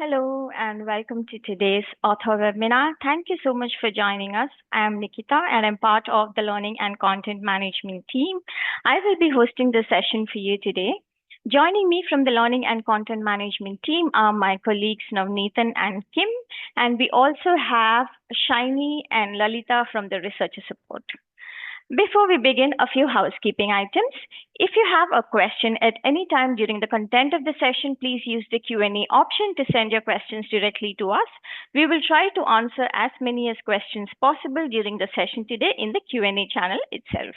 Hello and welcome to today's author webinar. Thank you so much for joining us. I am Nikita and I'm part of the Learning and Content Management team. I will be hosting the session for you today. Joining me from the Learning and Content Management team are my colleagues Navneetan and Kim, and we also have Shiny and Lalita from the researcher support. Before we begin, a few housekeeping items. If you have a question at any time during the content of the session, please use the Q&A option to send your questions directly to us. We will try to answer as many as questions possible during the session today in the Q&A channel itself.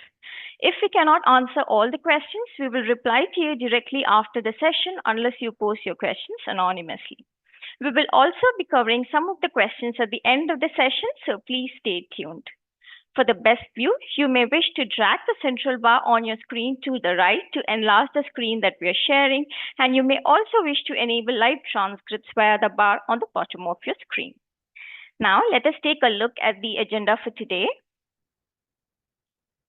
If we cannot answer all the questions, we will reply to you directly after the session unless you post your questions anonymously. We will also be covering some of the questions at the end of the session, so please stay tuned. For the best view, you may wish to drag the central bar on your screen to the right to enlarge the screen that we are sharing, and you may also wish to enable live transcripts via the bar on the bottom of your screen. Now, let us take a look at the agenda for today.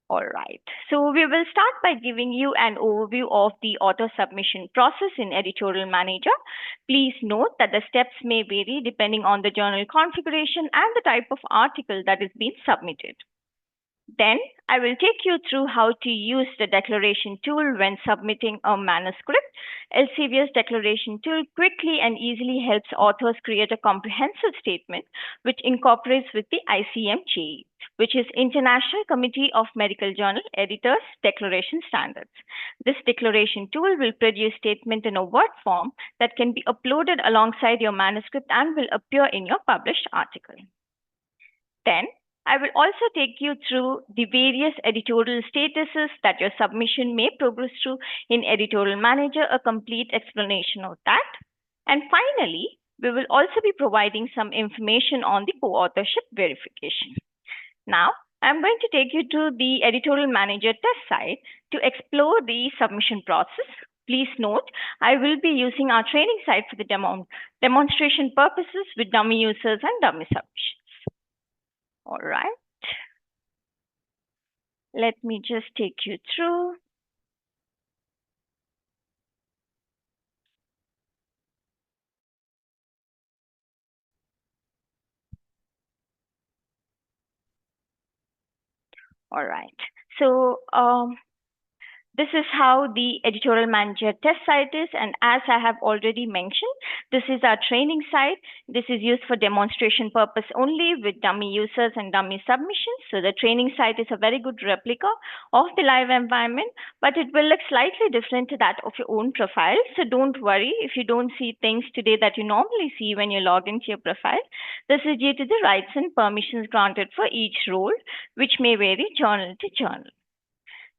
All right, so we will start by giving you an overview of the author submission process in Editorial Manager. Please note that the steps may vary depending on the journal configuration and the type of article that is being submitted. Then I will take you through how to use the declaration tool when submitting a manuscript. Elsevier's declaration tool quickly and easily helps authors create a comprehensive statement which incorporates with the ICMJ, which is International Committee of Medical Journal Editors Declaration Standards. This declaration tool will produce statement in a Word form that can be uploaded alongside your manuscript and will appear in your published article. Then I will also take you through the various editorial statuses that your submission may progress through in Editorial Manager, a complete explanation of that. And finally, we will also be providing some information on the co-authorship verification. Now, I'm going to take you to the Editorial Manager test site to explore the submission process. Please note, I will be using our training site for the demonstration purposes with dummy users and dummy submissions. All right. Let me just take you through. All right. So this is how the Editorial Manager test site is. And as I have already mentioned, this is our training site. This is used for demonstration purpose only with dummy users and dummy submissions. So the training site is a very good replica of the live environment, but it will look slightly different to that of your own profile. So don't worry if you don't see things today that you normally see when you log into your profile. This is due to the rights and permissions granted for each role, which may vary journal to journal.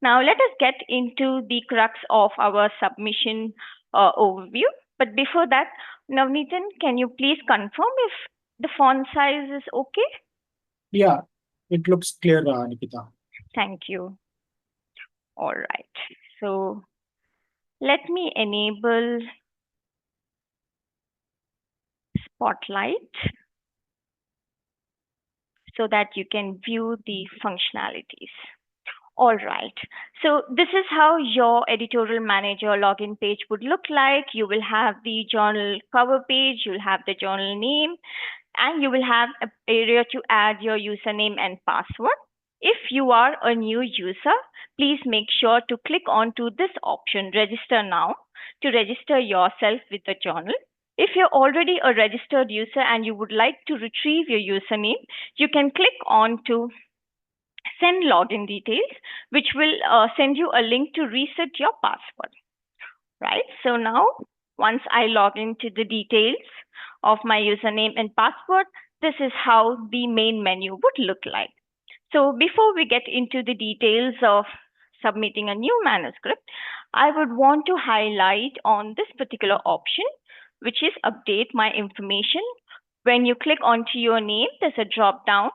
Now, let us get into the crux of our submission overview. But before that, Navneetan, can you please confirm if the font size is okay? Yeah, it looks clear, Nikita. Thank you. All right. So let me enable Spotlight so that you can view the functionalities. All right. So this is how your Editorial Manager login page would look like. You will have the journal cover page, you'll have the journal name, and you will have an area to add your username and password. If you are a new user, please make sure to click onto this option, Register Now, to register yourself with the journal. If you're already a registered user and you would like to retrieve your username, you can click on to Send login details, which will send you a link to reset your password, right? So now, once I log into the details of my username and password, this is how the main menu would look like. So before we get into the details of submitting a new manuscript, I would want to highlight on this particular option, which is Update My Information. When you click onto your name, there's a drop down.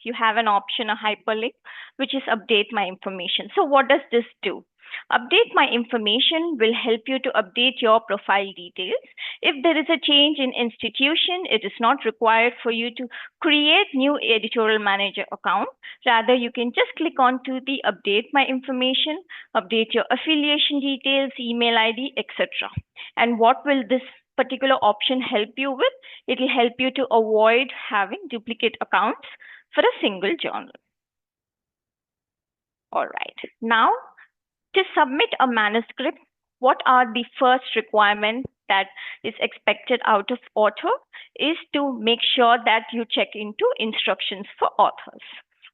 You have an option, a hyperlink, which is Update My Information. So what does this do? Update My Information will help you to update your profile details. If there is a change in institution, it is not required for you to create new Editorial Manager account. Rather, you can just click on to the Update My Information, update your affiliation details, email ID, etc. And what will this particular option help you with? It will help you to avoid having duplicate accounts for a single journal. All right. Now, to submit a manuscript, what are the first requirements that is expected out of author is to make sure that you check into instructions for authors.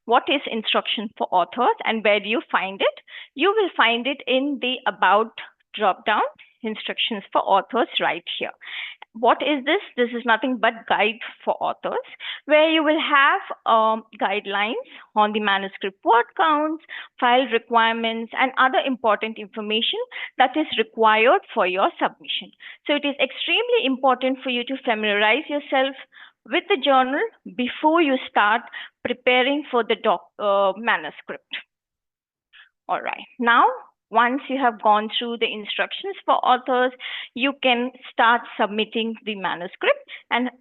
What is instruction for authors and where do you find it? You will find it in the About drop-down, instructions for authors right here. What is this? This is nothing but guide for authors, where you will have guidelines on the manuscript word counts, file requirements, and other important information that is required for your submission. So it is extremely important for you to familiarize yourself with the journal before you start preparing for the manuscript. All right. Now, once you have gone through the instructions for authors, you can start submitting the manuscript. And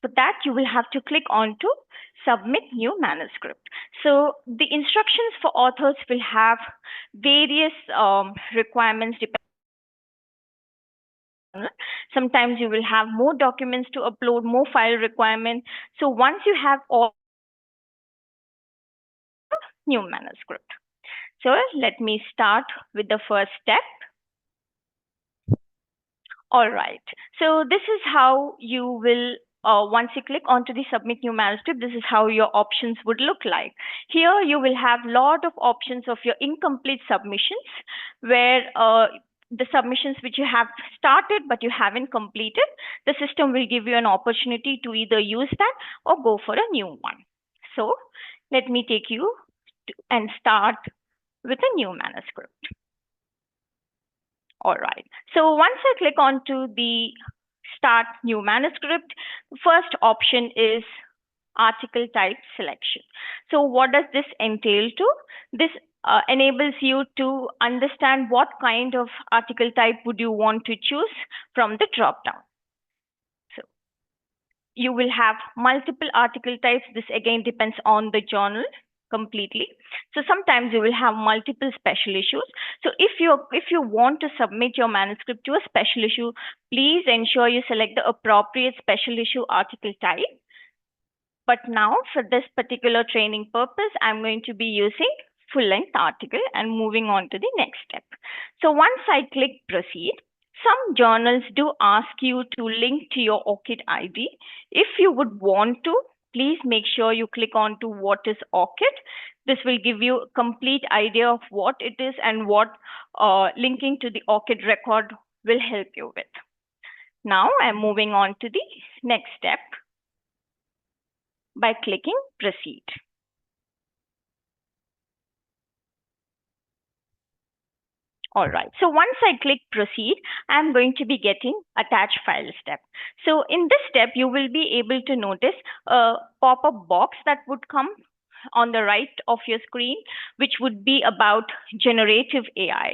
for that, you will have to click on to submit new manuscript. So the instructions for authors will have various requirements depending. Sometimes you will have more documents to upload, more file requirements. So once you have all new manuscript. So let me start with the first step. All right. So this is how you will, once you click onto the submit new manuscript, this is how your options would look like. Here you will have a lot of options of your incomplete submissions, where the submissions which you have started but you haven't completed, the system will give you an opportunity to either use that or go for a new one. So let me take you and start with a new manuscript. All right. So once I click onto the start new manuscript, first option is article type selection. So what does this entail to? This enables you to understand what kind of article type would you want to choose from the drop down. So you will have multiple article types. This again depends on the journal completely. So sometimes you will have multiple special issues. So if you want to submit your manuscript to a special issue, please ensure you select the appropriate special issue article type. But now for this particular training purpose, I'm going to be using full-length article and moving on to the next step. So once I click proceed, some journals do ask you to link to your ORCID ID. If you would want to, please make sure you click on to what is ORCID. This will give you a complete idea of what it is and what linking to the ORCID record will help you with. Now I'm moving on to the next step by clicking proceed. All right. So once I click proceed, I'm going to be getting attach file step. So in this step, you will be able to notice a pop-up box that would come on the right of your screen, which would be about generative AI.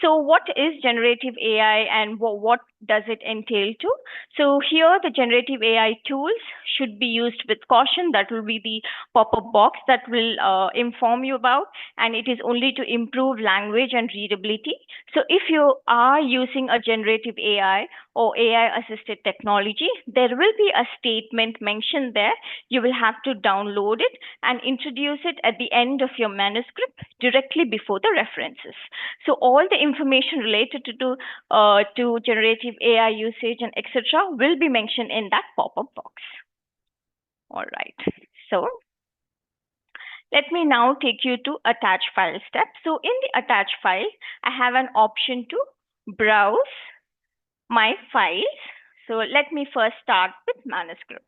So what is generative AI and what does it entail to? So here the generative AI tools should be used with caution. That will be the pop-up box that will inform you about, and it is only to improve language and readability. So if you are using a generative AI or AI assisted technology, there will be a statement mentioned there. You will have to download it and introduce it at the end of your manuscript directly before the references. So all the information related to generative AI usage and etc. will be mentioned in that pop-up box. All right. So let me now take you to attach file step. So in the attach file, I have an option to browse my files. So let me first start with manuscript.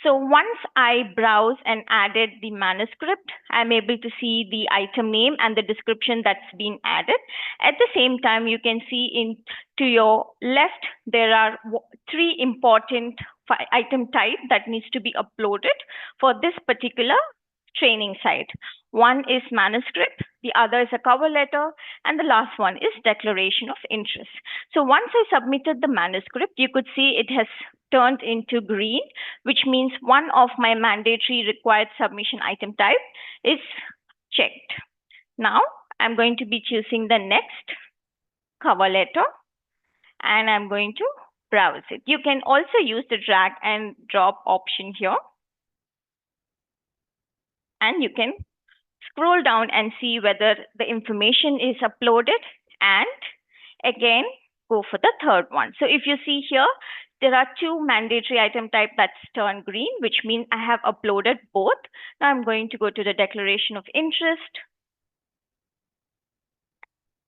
So once I browse and added the manuscript, I'm able to see the item name and the description that's been added. At the same time, you can see to your left, there are 3 important item type that needs to be uploaded for this particular training site. One is manuscript, the other is a cover letter, and the last one is declaration of interest. So once I submitted the manuscript, you could see it has turned into green, which means one of my mandatory required submission item type is checked. Now I'm going to be choosing the next cover letter. and I'm going to browse it. You can also use the drag and drop option here, and you can scroll down and see whether the information is uploaded, and again go for the third one. So if you see here, there are two mandatory item type that's turned green, which means I have uploaded both. Now I'm going to go to the declaration of interest,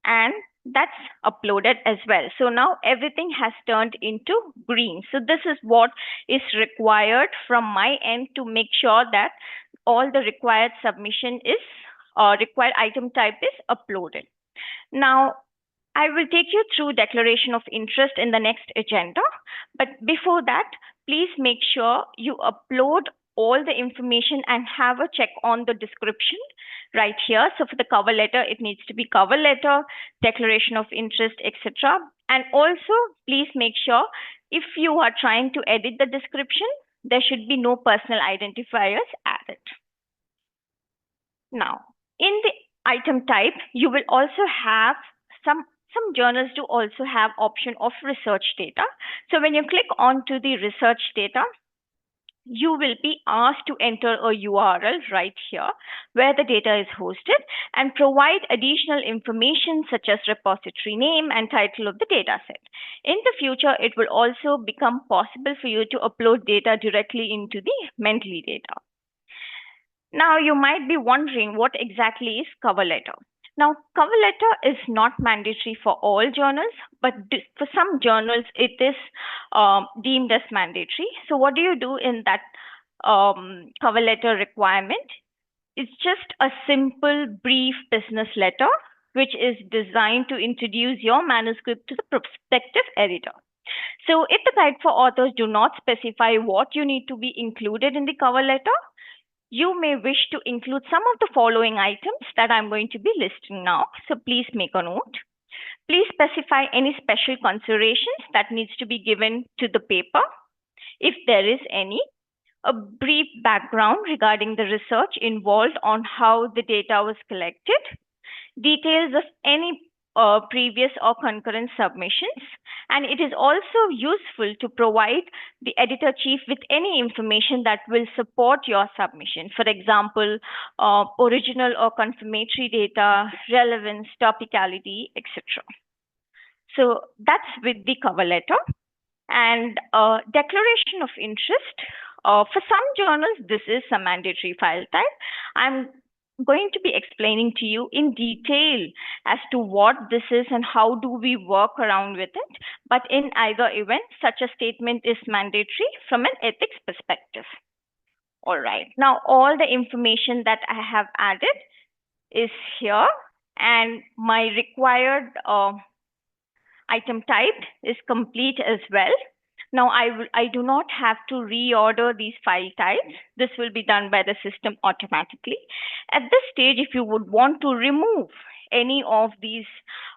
and that's uploaded as well. So now everything has turned into green. So this is what is required from my end to make sure that all the required submission is required item type is uploaded. Now I will take you through declaration of interest in the next agenda, but before that, please make sure you upload all the information and have a check on the description right here. So for the cover letter, it needs to be cover letter, declaration of interest, etc. And also, please make sure if you are trying to edit the description, there should be no personal identifiers added. Now, in the item type, you will also have some journals do also have option of research data. So when you click onto the research data, you will be asked to enter a URL right here where the data is hosted and provide additional information such as repository name and title of the data set. In the future, it will also become possible for you to upload data directly into the Mendeley data. Now, you might be wondering what exactly is cover letter. Now, cover letter is not mandatory for all journals, but for some journals, it is deemed as mandatory. So what do you do in that cover letter requirement? It's just a simple, brief business letter, which is designed to introduce your manuscript to the prospective editor. So if the guide for authors do not specify what you need to be included in the cover letter, you may wish to include some of the following items that I'm going to be listing now. So please make a note. Please specify any special considerations that needs to be given to the paper, if there is any. A brief background regarding the research involved on how the data was collected. Details of any previous or concurrent submissions, and it is also useful to provide the editor-chief with any information that will support your submission. For example, original or confirmatory data, relevance, topicality, etc. So that's with the cover letter. And declaration of interest. For some journals, this is a mandatory file type. I'm going to be explaining to you in detail as to what this is and how do we work around with it. But in either event, such a statement is mandatory from an ethics perspective. All right. Now, all the information that I have added is here, and my required item type is complete as well. Now, I do not have to reorder these file types. This will be done by the system automatically. At this stage, if you would want to remove any of these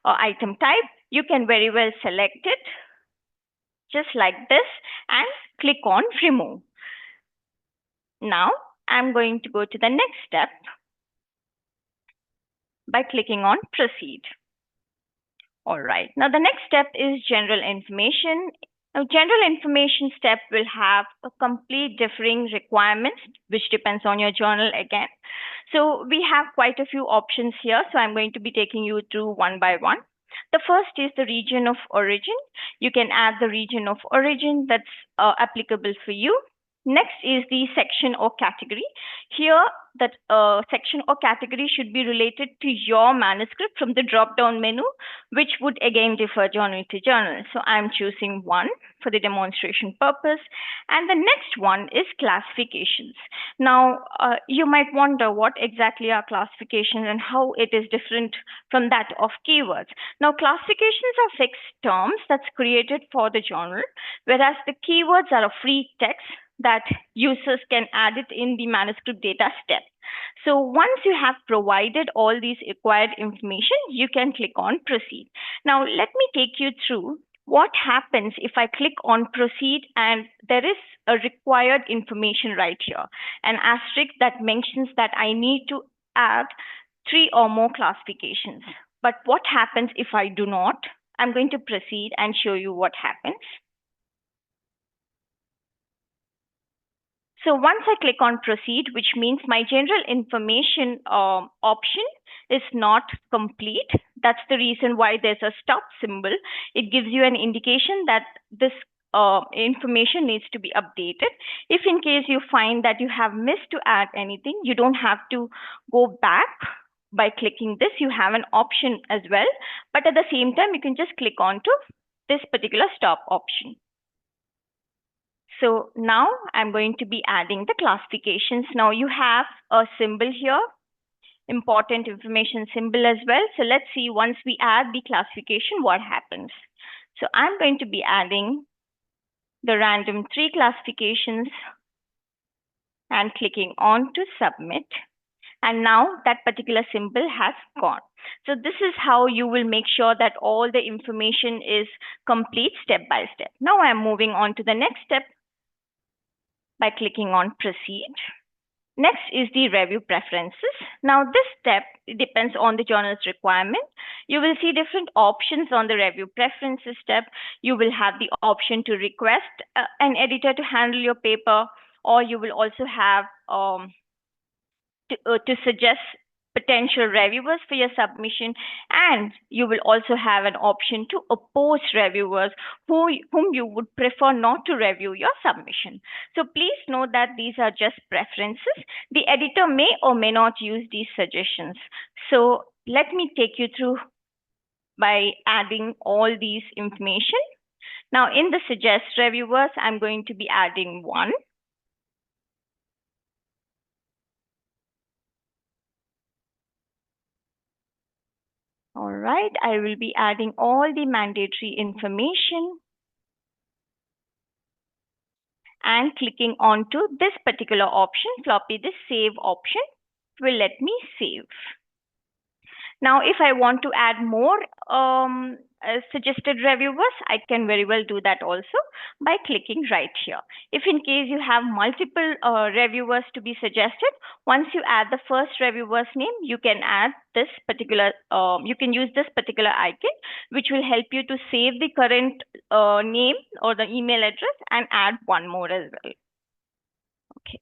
item type, you can very well select it just like this and click on remove. Now, I'm going to go to the next step by clicking on proceed. All right. Now, the next step is general information. Now, general information step will have a complete differing requirements, which depends on your journal again. So we have quite a few options here. So I'm going to be taking you through one by one. The first is the region of origin. You can add the region of origin that's applicable for you. Next is the section or category. Here, that section or category should be related to your manuscript from the drop-down menu, which would again differ journal to journal. So I'm choosing one for the demonstration purpose. And the next one is classifications. Now, you might wonder what exactly are classifications and how it is different from that of keywords. Now, classifications are fixed terms that's created for the journal, whereas the keywords are a free text that users can add it in the manuscript data step. So once you have provided all these required information, you can click on proceed. Now, let me take you through what happens if I click on proceed and there is a required information right here, an asterisk that mentions that I need to add 3 or more classifications. But what happens if I do not? I'm going to proceed and show you what happens. So once I click on proceed, which means my general information option is not complete. That's the reason why there's a stop symbol. It gives you an indication that this information needs to be updated. If in case you find that you have missed to add anything, you don't have to go back by clicking this. You have an option as well, but at the same time, you can just click on to this particular stop option. So now I'm going to be adding the classifications. Now you have a symbol here, important information symbol as well. So let's see, once we add the classification, what happens. So I'm going to be adding the random 3 classifications and clicking on to submit. And now that particular symbol has gone. So this is how you will make sure that all the information is complete step by step. Now I'm moving on to the next step by clicking on proceed. Next is the review preferences. Now this step depends on the journal's requirement. You will see different options on the review preferences step. You will have the option to request an editor to handle your paper, or you will also have to suggest potential reviewers for your submission, and you will also have an option to oppose reviewers whom you would prefer not to review your submission. So please note that these are just preferences. The editor may or may not use these suggestions. So let me take you through by adding all these information. Now in the suggest reviewers, I'm going to be adding 1. All right, I will be adding all the mandatory information and clicking on to this particular option, floppy, this save option will let me save. Now, if I want to add more suggested reviewers, I can very well do that also by clicking right here. If in case you have multiple reviewers to be suggested, once you add the first reviewer's name, you can add this particular, you can use this particular icon, which will help you to save the current name or the email address and add one more as well. Okay.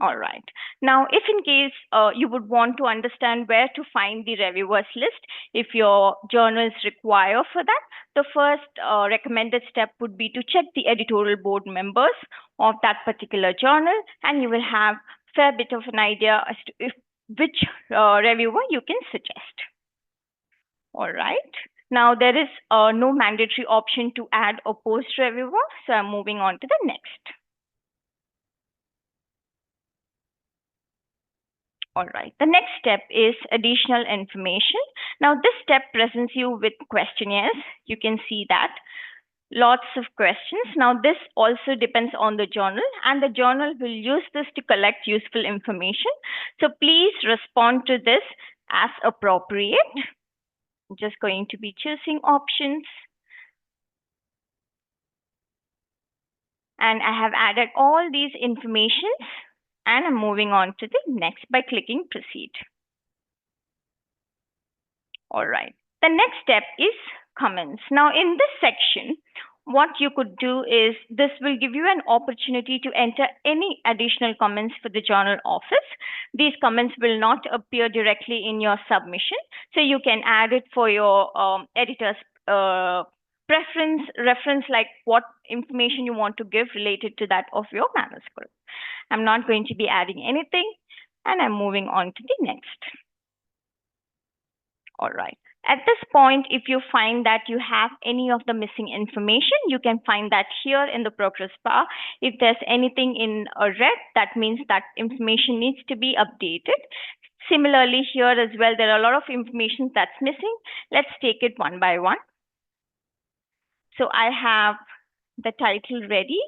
All right. Now, if in case you would want to understand where to find the reviewers list, if your journals require for that, the first recommended step would be to check the editorial board members of that particular journal, and you will have a fair bit of an idea as to which reviewer you can suggest. All right. Now, there is no mandatory option to add a post reviewer, so I'm moving on to the next. All right, the next step is additional information. Now this step presents you with questionnaires. You can see that. Lots of questions. Now this also depends on the journal, and the journal will use this to collect useful information. So please respond to this as appropriate. I'm just going to be choosing options. And I have added all these informations, and I'm moving on to the next by clicking proceed. All right. The next step is comments. Now in this section, what you could do is this will give you an opportunity to enter any additional comments for the journal office. These comments will not appear directly in your submission, so you can add it for your editor's reference, like what information you want to give related to that of your manuscript. I'm not going to be adding anything, and I'm moving on to the next. All right. At this point, if you find that you have any of the missing information, you can find that here in the progress bar. If there's anything in red, that means that information needs to be updated. Similarly, here as well, there are a lot of information that's missing. Let's take it one by one. So I have the title ready.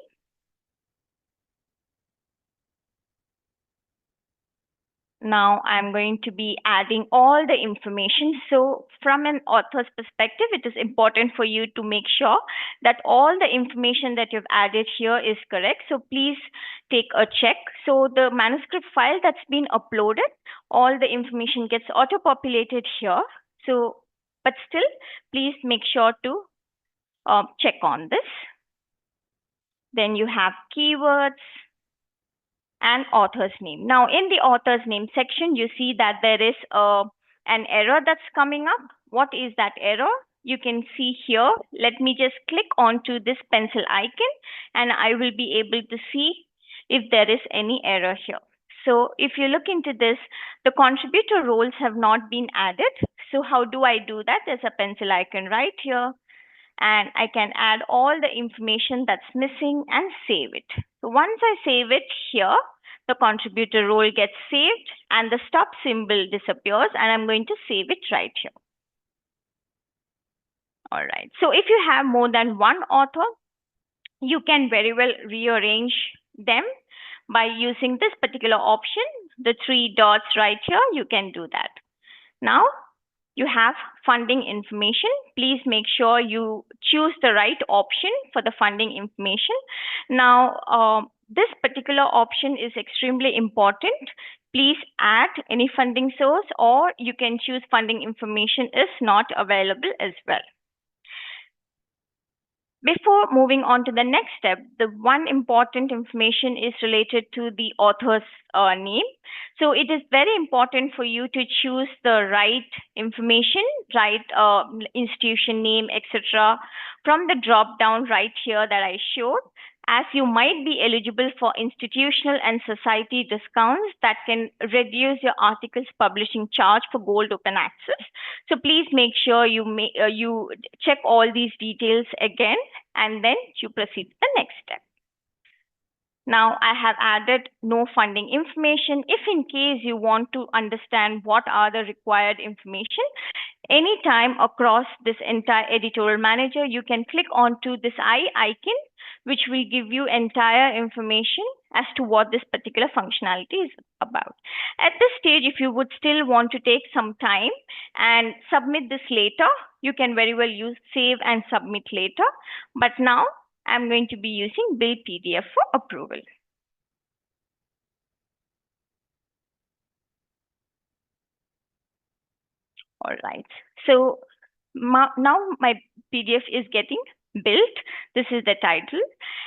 Now I'm going to be adding all the information. So from an author's perspective, it is important for you to make sure that all the information that you've added here is correct. So please take a check. So the manuscript file that's been uploaded, all the information gets auto-populated here. So But still, please make sure to check on this. Then you have keywords and author's name. Now, in the author's name section, you see that there is an error that's coming up. What is that error? You can see here. Let me just click onto this pencil icon and I will be able to see if there is any error here. So if you look into this, the contributor roles have not been added. So how do I do that? There's a pencil icon right here, and I can add all the information that's missing and save it. So once I save it here, the contributor role gets saved and the stop symbol disappears, and I'm going to save it right here. All right. So if you have more than one author, you can very well rearrange them by using this particular option, the three dots right here. You can do that. Now, you have funding information. Please make sure you choose the right option for the funding information. Now, this particular option is extremely important. Please add any funding source, or you can choose funding information is not available as well. Before moving on to the next step, the one important information is related to the author's name. So it is very important for you to choose the right information, right institution name, etc. from the drop down right here that I showed, as you might be eligible for institutional and society discounts that can reduce your article's publishing charge for gold open access. So please make sure you check all these details again, and then you proceed to the next step. Now I have added no funding information. If in case you want to understand what are the required information, anytime across this entire editorial manager, you can click onto this eye icon, which will give you entire information as to what this particular functionality is about. At this stage, if you would still want to take some time and submit this later, you can very well use save and submit later. But now I'm going to be using Bill PDF for approval. All right. So now my PDF is getting built. This is the title.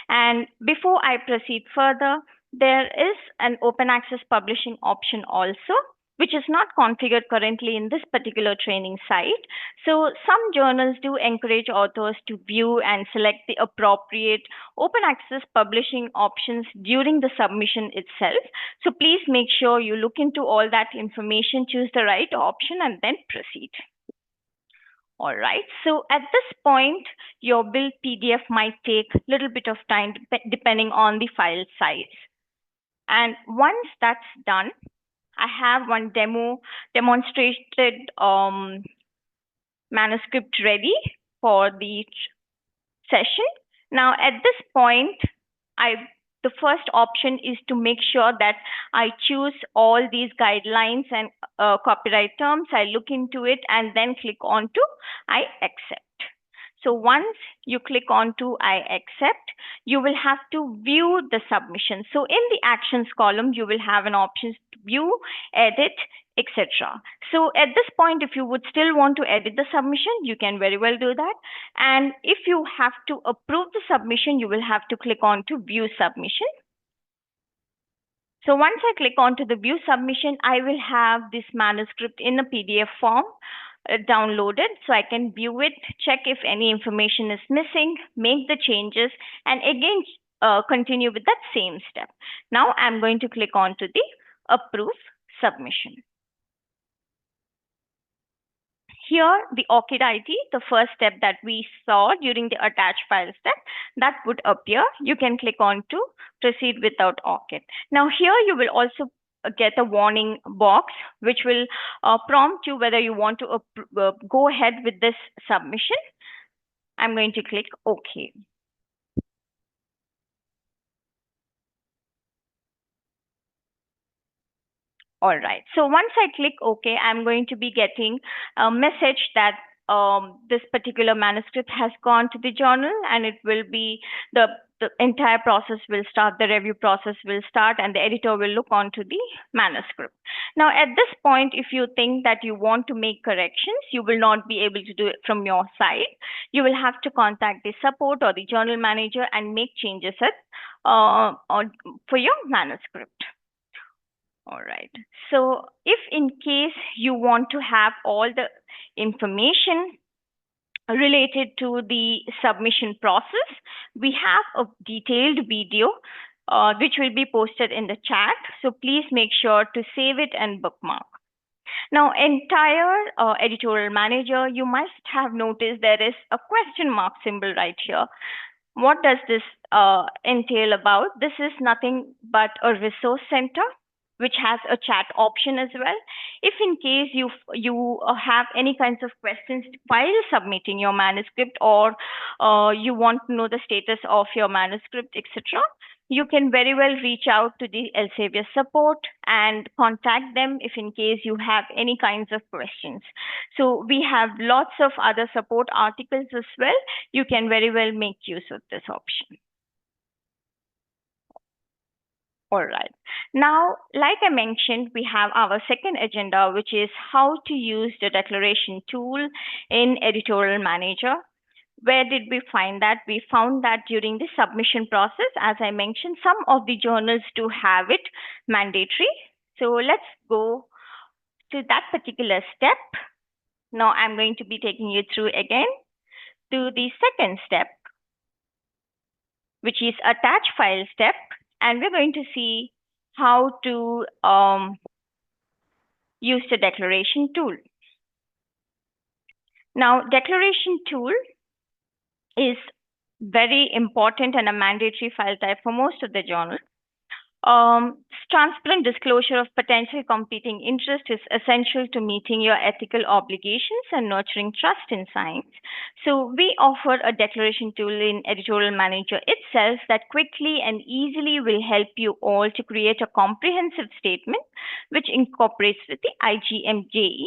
And before I proceed further, there is an open access publishing option also, which is not configured currently in this particular training site. So some journals do encourage authors to view and select the appropriate open access publishing options during the submission itself. So please make sure you look into all that information, choose the right option, and then proceed. All right, so at this point, your build PDF might take a little bit of time depending on the file size. And once that's done, I have one demonstrated manuscript ready for the session. Now, at this point, the first option is to make sure that I choose all these guidelines and copyright terms. I look into it and then click on to I accept. So once you click on to I accept, you will have to view the submission. So in the actions column, you will have an option to view, edit, etc. So at this point, if you would still want to edit the submission, you can very well do that. And if you have to approve the submission, you will have to click on to view submission. So once I click on to the view submission, I will have this manuscript in a PDF form downloaded, so I can view it, check if any information is missing, make the changes, and again continue with that same step. Now I'm going to click on to the approve submission. Here, the ORCID ID, the first step that we saw during the attach file step, that would appear. You can click on to proceed without ORCID. Now here you will also get a warning box, which will prompt you whether you want to go ahead with this submission. I'm going to click OK. All right. So once I click OK, I'm going to be getting a message that this particular manuscript has gone to the journal, and it will be the entire process will start, the review process will start, and the editor will look onto the manuscript. Now, at this point, if you think that you want to make corrections, you will not be able to do it from your side. You will have to contact the support or the journal manager and make changes for your manuscript. All right. So if in case you want to have all the information related to the submission process, we have a detailed video which will be posted in the chat. So please make sure to save it and bookmark. Now, entire editorial manager, you must have noticed there is a question mark symbol right here. What does this entail about? This is nothing but a resource center which has a chat option as well. If in case you have any kinds of questions while submitting your manuscript, or you want to know the status of your manuscript, etc., you can very well reach out to the Elsevier support and contact them if in case you have any kinds of questions. So we have lots of other support articles as well. You can very well make use of this option. All right. Now, like I mentioned, we have our second agenda, which is how to use the declaration tool in Editorial Manager. Where did we find that? We found that during the submission process, as I mentioned, some of the journals do have it mandatory. So let's go to that particular step. Now I'm going to be taking you through again to the second step, which is attach file step. And we're going to see how to use the declaration tool. Now, declaration tool is very important and a mandatory file type for most of the journals. Transparent disclosure of potential competing interests is essential to meeting your ethical obligations and nurturing trust in science. So we offer a declaration tool in Editorial Manager itself that quickly and easily will help you all to create a comprehensive statement which incorporates with the IGMJE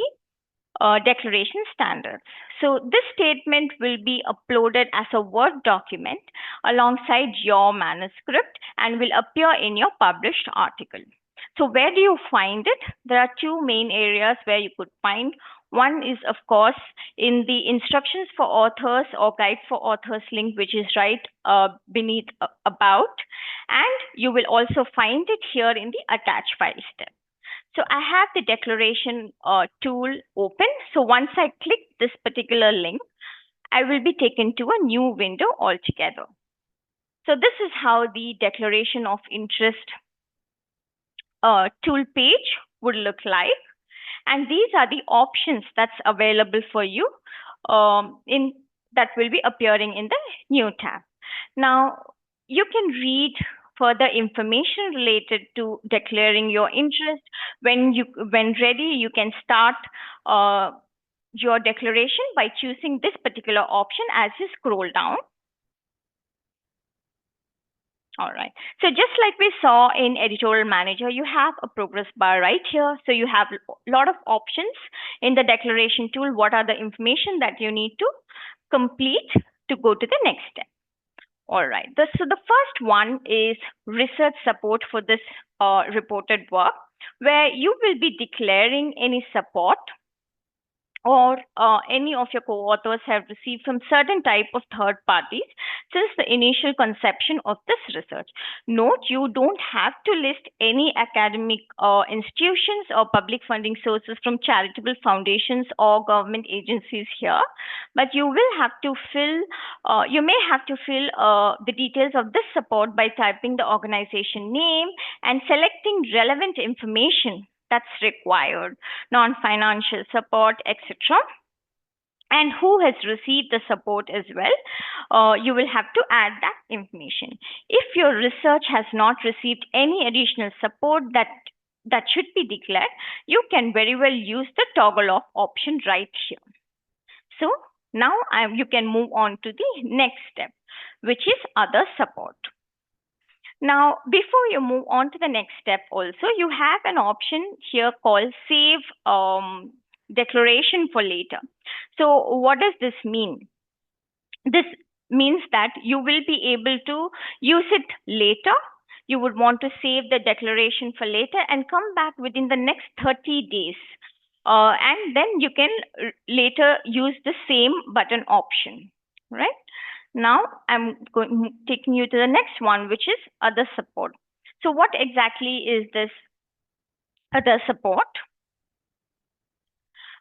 declaration standards. So this statement will be uploaded as a Word document alongside your manuscript and will appear in your published article. So where do you find it? There are two main areas where you could find. One is, of course, in the instructions for authors or guide for authors link, which is right beneath about. And you will also find it here in the attach file step. So I have the declaration tool open. So once I click this particular link, I will be taken to a new window altogether. So this is how the declaration of interest tool page would look like. And these are the options that's available for you that will be appearing in the new tab. Now, you can read further information related to declaring your interest. When ready, you can start your declaration by choosing this particular option as you scroll down. All right. So just like we saw in Editorial Manager, you have a progress bar right here. So you have a lot of options in the declaration tool. What are the information that you need to complete to go to the next step? All right. So the first one is research support for this reported work, where you will be declaring any support or any of your co-authors have received from certain type of third parties since the initial conception of this research. Note, you don't have to list any academic institutions or public funding sources from charitable foundations or government agencies here, but you will have to fill, you may have to fill the details of this support by typing the organization name and selecting relevant information that's required, non-financial support, etc. And who has received the support as well. You will have to add that information. If your research has not received any additional support that should be declared, you can very well use the toggle off option right here. So now you can move on to the next step, which is other support. Now, before you move on to the next step also, you have an option here called Save declaration for later. So what does this mean? This means that you will be able to use it later. You would want to save the declaration for later and come back within the next 30 days. And then you can later use the same button option, right? Now I'm taking you to the next one, which is other support. So what exactly is this other support?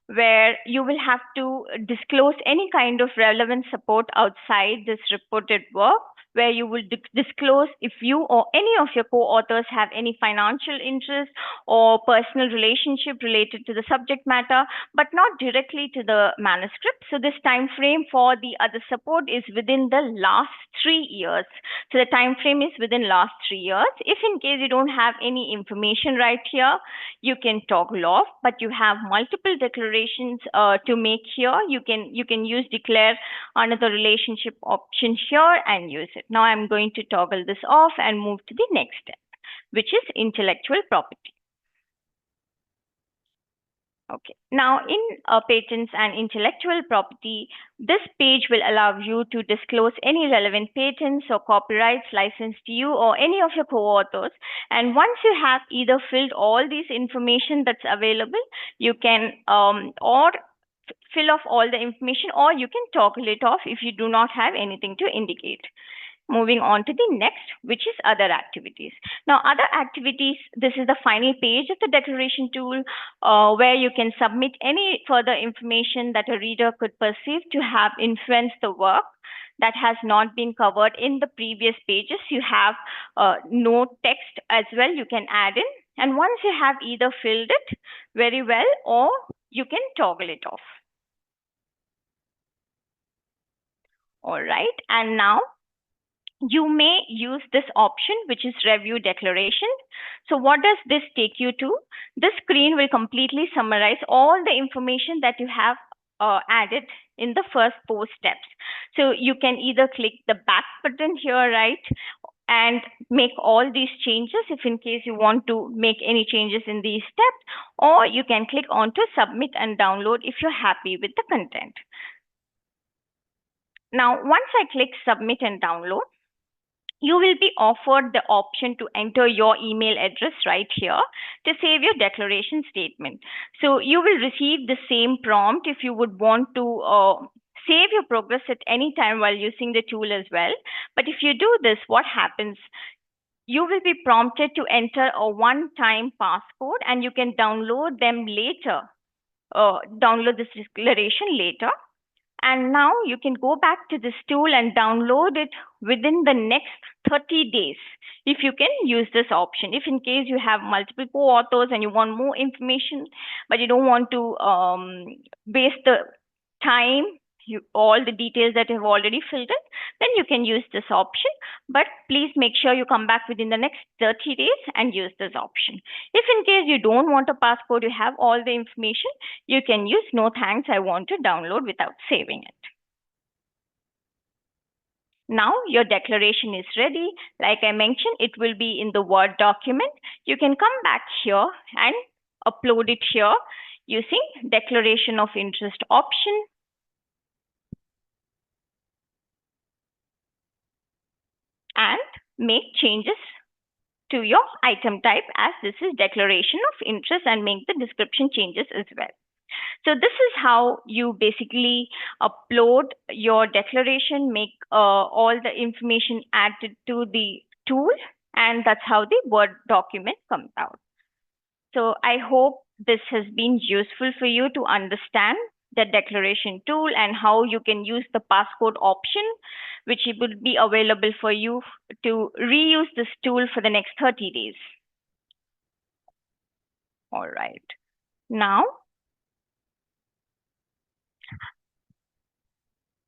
Where you will have to disclose any kind of relevant support outside this reported work, where you will disclose if you or any of your co-authors have any financial interest or personal relationship related to the subject matter, but not directly to the manuscript. So this time frame for the other support is within the last 3 years. So the time frame is within last 3 years. If in case you don't have any information right here, you can toggle off, but you have multiple declarations to make here. You can use declare another relationship option here and use it. Now I'm going to toggle this off and move to the next step, which is intellectual property. Okay. Now, in patents and intellectual property, this page will allow you to disclose any relevant patents or copyrights licensed to you or any of your co-authors. And once you have either filled all these information that's available, you can or fill off all the information, or you can toggle it off if you do not have anything to indicate. Moving on to the next, which is other activities. Now, other activities, this is the final page of the declaration tool, where you can submit any further information that a reader could perceive to have influenced the work that has not been covered in the previous pages. You have no text as well, you can add in. And once you have either filled it very well, or you can toggle it off. All right, and now you may use this option, which is review declaration. So what does this take you to? This screen will completely summarize all the information that you have added in the first 4 steps. So you can either click the back button here, right, and make all these changes if in case you want to make any changes in these steps, or you can click on to submit and download if you're happy with the content. Now, once I click submit and download, you will be offered the option to enter your email address right here to save your declaration statement. So you will receive the same prompt if you would want to save your progress at any time while using the tool as well. But if you do this, what happens? You will be prompted to enter a one-time passcode, and you can download them later, download this declaration later. And now you can go back to this tool and download it within the next 30 days if you can use this option. If in case you have multiple co-authors and you want more information, but you don't want to waste the time, all the details that you've already filled in, then you can use this option. But please make sure you come back within the next 30 days and use this option. If in case you don't want a passcode, you have all the information, you can use no thanks, I want to download without saving it. Now your declaration is ready. Like I mentioned, it will be in the Word document. You can come back here and upload it here using declaration of interest option. And make changes to your item type, as this is declaration of interest, and make the description changes as well. So this is how you basically upload your declaration, make all the information added to the tool, and that's how the Word document comes out. So I hope this has been useful for you to understand the declaration tool and how you can use the passcode option, which will be available for you to reuse this tool for the next 30 days. All right. Now,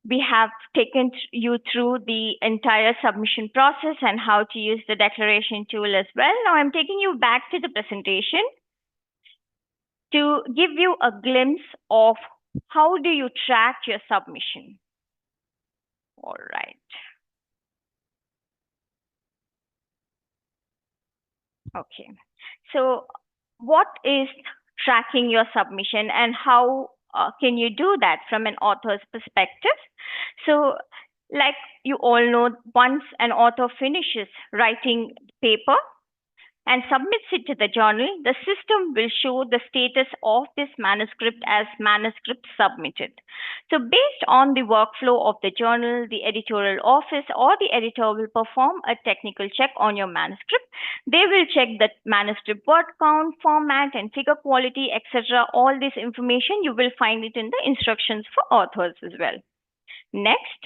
we have taken you through the entire submission process and how to use the declaration tool as well. Now I'm taking you back to the presentation to give you a glimpse of how do you track your submission. All right. Okay. So what is tracking your submission, and how can you do that from an author's perspective. So, like you all know, once an author finishes writing paper and submits it to the journal, the system will show the status of this manuscript as manuscript submitted. So, based on the workflow of the journal, the editorial office or the editor will perform a technical check on your manuscript. They will check the manuscript word count, format, and figure quality, etc. All this information you will find it in the instructions for authors as well. Next,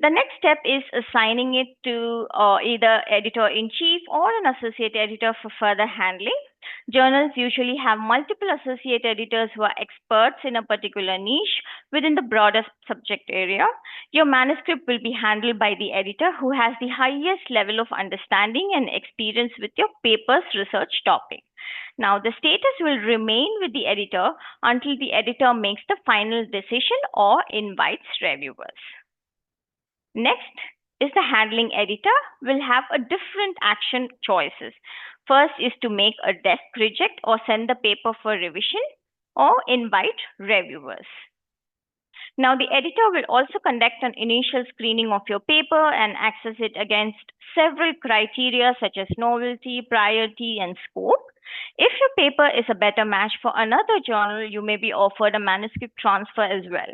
the next step is assigning it to either editor-in-chief or an associate editor for further handling. Journals usually have multiple associate editors who are experts in a particular niche within the broader subject area. Your manuscript will be handled by the editor who has the highest level of understanding and experience with your paper's research topic. Now, the status will remain with the editor until the editor makes the final decision or invites reviewers. Next is the handling editor will have a different action choices. First is to make a desk reject or send the paper for revision or invite reviewers. Now, the editor will also conduct an initial screening of your paper and access it against several criteria such as novelty, priority, and scope. If your paper is a better match for another journal, you may be offered a manuscript transfer as well.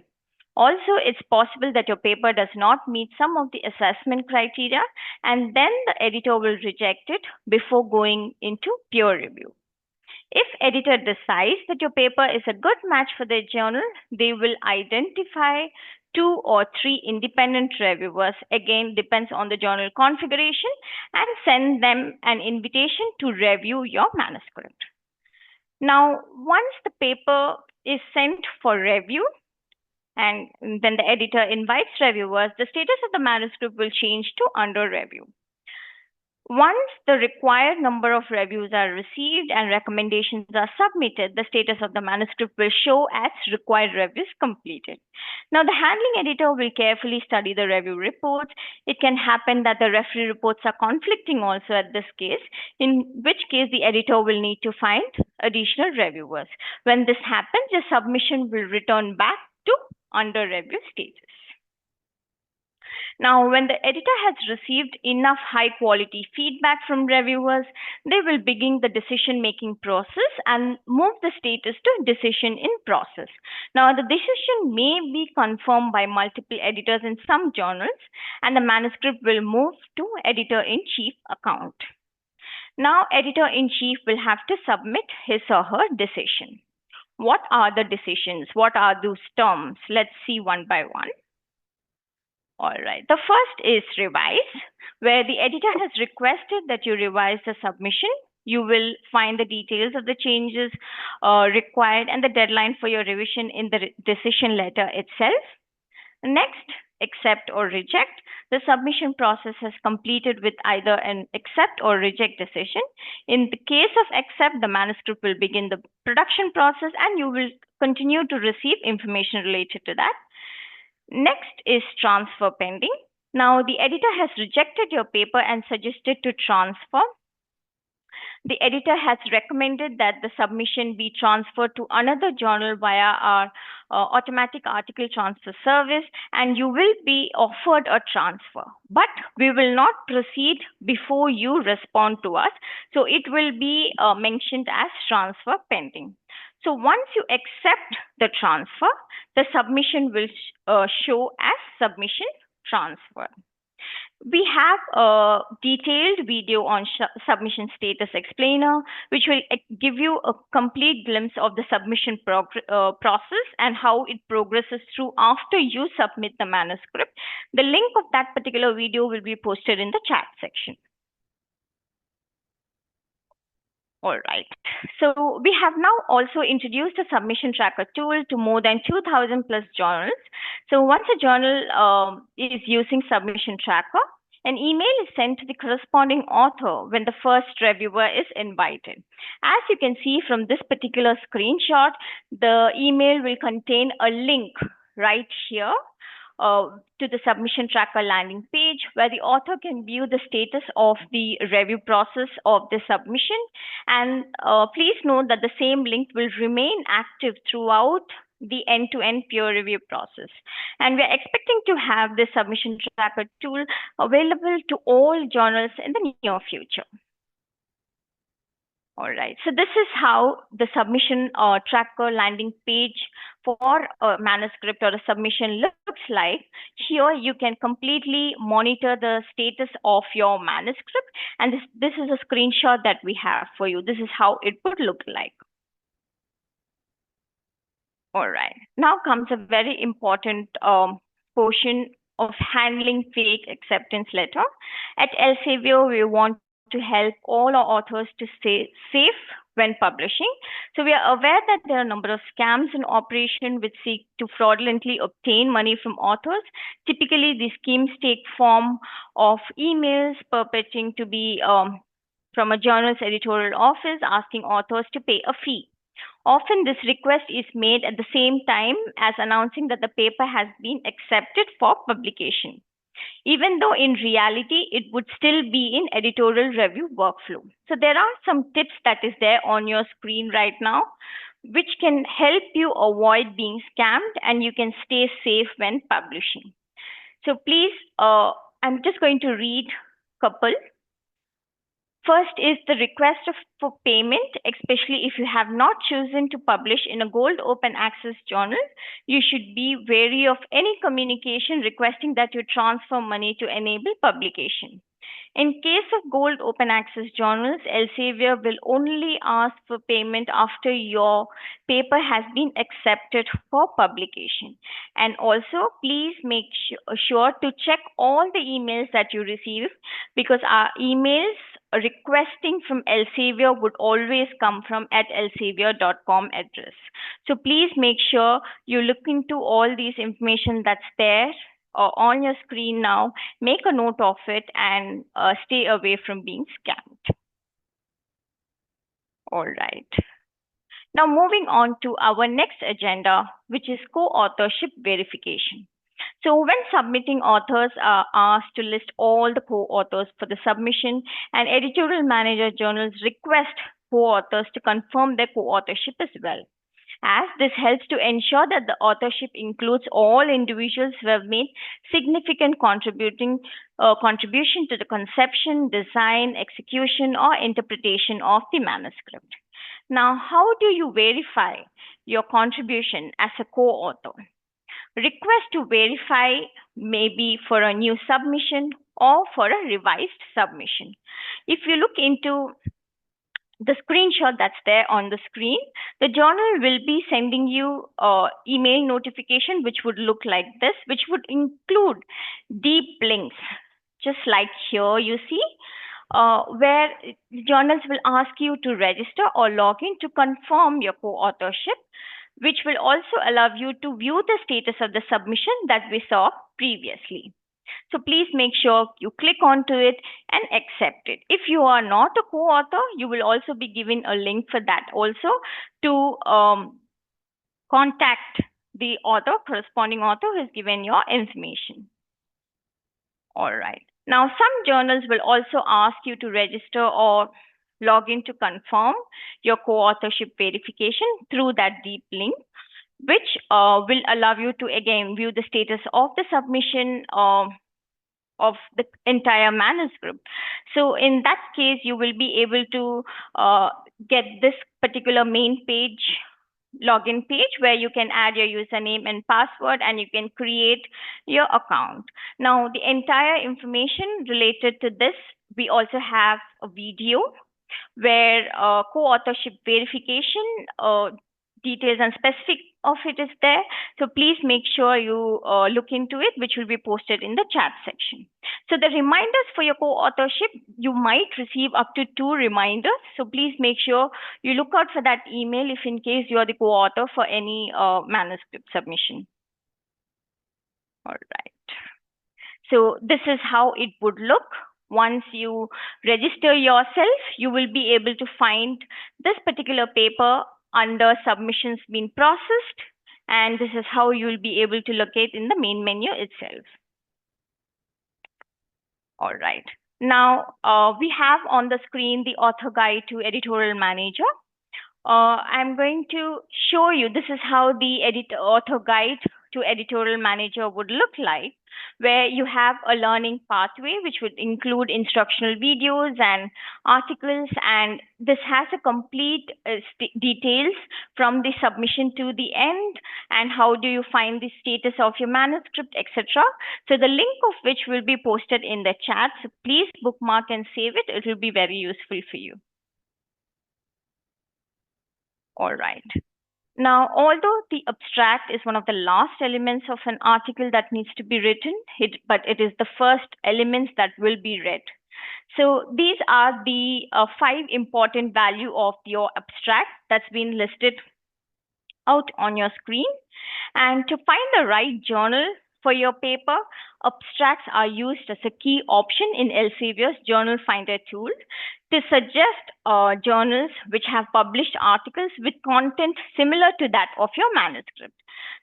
Also, it's possible that your paper does not meet some of the assessment criteria, and then the editor will reject it before going into peer review. If editor decides that your paper is a good match for their journal, they will identify 2 or 3 independent reviewers, again depends on the journal configuration, and send them an invitation to review your manuscript. Now, once the paper is sent for review, and then the editor invites reviewers, the status of the manuscript will change to under review. Once the required number of reviews are received and recommendations are submitted, the status of the manuscript will show as required reviews completed. Now, the handling editor will carefully study the review reports. It can happen that the referee reports are conflicting also at this case, in which case the editor will need to find additional reviewers. When this happens, the submission will return back to under review status. Now, when the editor has received enough high quality feedback from reviewers, they will begin the decision-making process and move the status to decision in process. Now, the decision may be confirmed by multiple editors in some journals, and the manuscript will move to editor-in-chief account. Now, editor-in-chief will have to submit his or her decision. What are the decisions? What are those terms? Let's see one by one. All right. The first is revise, where the editor has requested that you revise the submission. You will find the details of the changes required and the deadline for your revision in the decision letter itself. Next, accept or reject. The submission process has completed with either an accept or reject decision. In the case of accept, the manuscript will begin the production process and you will continue to receive information related to that. Next is transfer pending. Now, the editor has rejected your paper and suggested to transfer. The editor has recommended that the submission be transferred to another journal via our automatic article transfer service, and you will be offered a transfer. But we will not proceed before you respond to us. So it will be mentioned as transfer pending. So once you accept the transfer, the submission will show as submission transfer. We have a detailed video on submission status explainer, which will give you a complete glimpse of the submission process and how it progresses through after you submit the manuscript. The link of that particular video will be posted in the chat section. All right. So we have now also introduced a submission tracker tool to more than 2,000 plus journals. So once a journal is using submission tracker, an email is sent to the corresponding author when the first reviewer is invited. As you can see from this particular screenshot, the email will contain a link right here to the submission tracker landing page where the author can view the status of the review process of the submission. And please note that the same link will remain active throughout the end-to-end peer review process. And we're expecting to have the submission tracker tool available to all journals in the near future. All right, so this is how the submission tracker landing page for a manuscript or a submission looks like. Here you can completely monitor the status of your manuscript, and this is a screenshot that we have for you. This is how it would look like. All right, now comes a very important portion of handling fake acceptance letter. At Elsevier, we want to help all our authors to stay safe when publishing. So we are aware that there are a number of scams in operation which seek to fraudulently obtain money from authors. Typically, these schemes take form of emails purporting to be from a journal's editorial office asking authors to pay a fee. Often this request is made at the same time as announcing that the paper has been accepted for publication, even though in reality it would still be in editorial review workflow. So there are some tips that is there on your screen right now, which can help you avoid being scammed and you can stay safe when publishing. So please, I'm just going to read a couple. First is the request for payment, especially if you have not chosen to publish in a gold open access journal. You should be wary of any communication requesting that you transfer money to enable publication. In case of gold open access journals, Elsevier will only ask for payment after your paper has been accepted for publication. And also, please make sure to check all the emails that you receive, because our emails requesting from Elsevier would always come from @elsevier.com address. So please make sure you look into all these information that's there on your screen now, make a note of it, and stay away from being scammed. All right. Now moving on to our next agenda, which is co-authorship verification. So when submitting, authors are asked to list all the co-authors for the submission, and editorial manager journals request co-authors to confirm their co-authorship as well, as this helps to ensure that the authorship includes all individuals who have made significant contribution to the conception, design, execution, or interpretation of the manuscript. Now, how do you verify your contribution as a co-author? Request to verify may be for a new submission or for a revised submission. If you look into the screenshot that's there on the screen, the journal will be sending you email notification which would look like this, which would include deep links, just like here you see, where journals will ask you to register or log in to confirm your co-authorship, which will also allow you to view the status of the submission that we saw previously. So please make sure you click onto it and accept it. If you are not a co-author, you will also be given a link for that also to contact the author, corresponding author who has given your information. All right. Now, some journals will also ask you to register or log in to confirm your co-authorship verification through that deep link, which will allow you to again view the status of the submission of the entire manuscript. So in that case, you will be able to get this particular main page, login page, where you can add your username and password and you can create your account. Now, the entire information related to this, we also have a video where co-authorship verification details and specific of it is there. So please make sure you look into it, which will be posted in the chat section. So the reminders for your co-authorship, you might receive up to 2 reminders. So please make sure you look out for that email if in case you are the co-author for any manuscript submission. All right. So this is how it would look. Once you register yourself, you will be able to find this particular paper under submissions being processed. And this is how you'll be able to locate in the main menu itself. All right. Now, we have on the screen the author guide to editorial manager. I'm going to show you, this is how the author guide to editorial manager would look like, where you have a learning pathway, which would include instructional videos and articles, and this has a complete details from the submission to the end, and how do you find the status of your manuscript, etc. So the link of which will be posted in the chat. So please bookmark and save it. It will be very useful for you. All right. Now, although the abstract is one of the last elements of an article that needs to be written, but it is the first elements that will be read. So these are the 5 important value of your abstract that's been listed out on your screen. And to find the right journal for your paper, abstracts are used as a key option in Elsevier's Journal Finder tool to suggest journals which have published articles with content similar to that of your manuscript.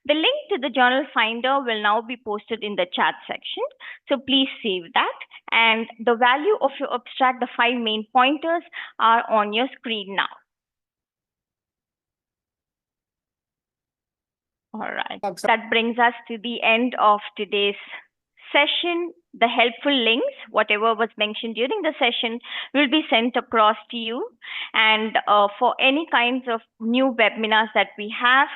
The link to the Journal Finder will now be posted in the chat section, so please save that. And the value of your abstract, the 5 main pointers, are on your screen now. All right. That brings us to the end of today's session. The helpful links, whatever was mentioned during the session, will be sent across to you. And for any kinds of new webinars that we have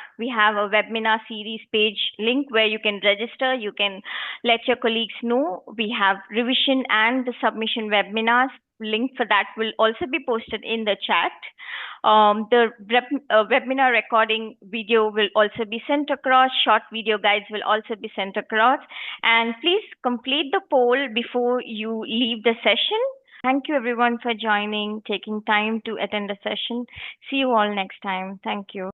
a webinar series page link where you can register. You can let your colleagues know. We have revision and the submission webinars. Link for that will also be posted in the chat. The webinar recording video will also be sent across. Short video guides will also be sent across. And please complete the poll before you leave the session. Thank you everyone for joining, taking time to attend the session. See you all next time. Thank you.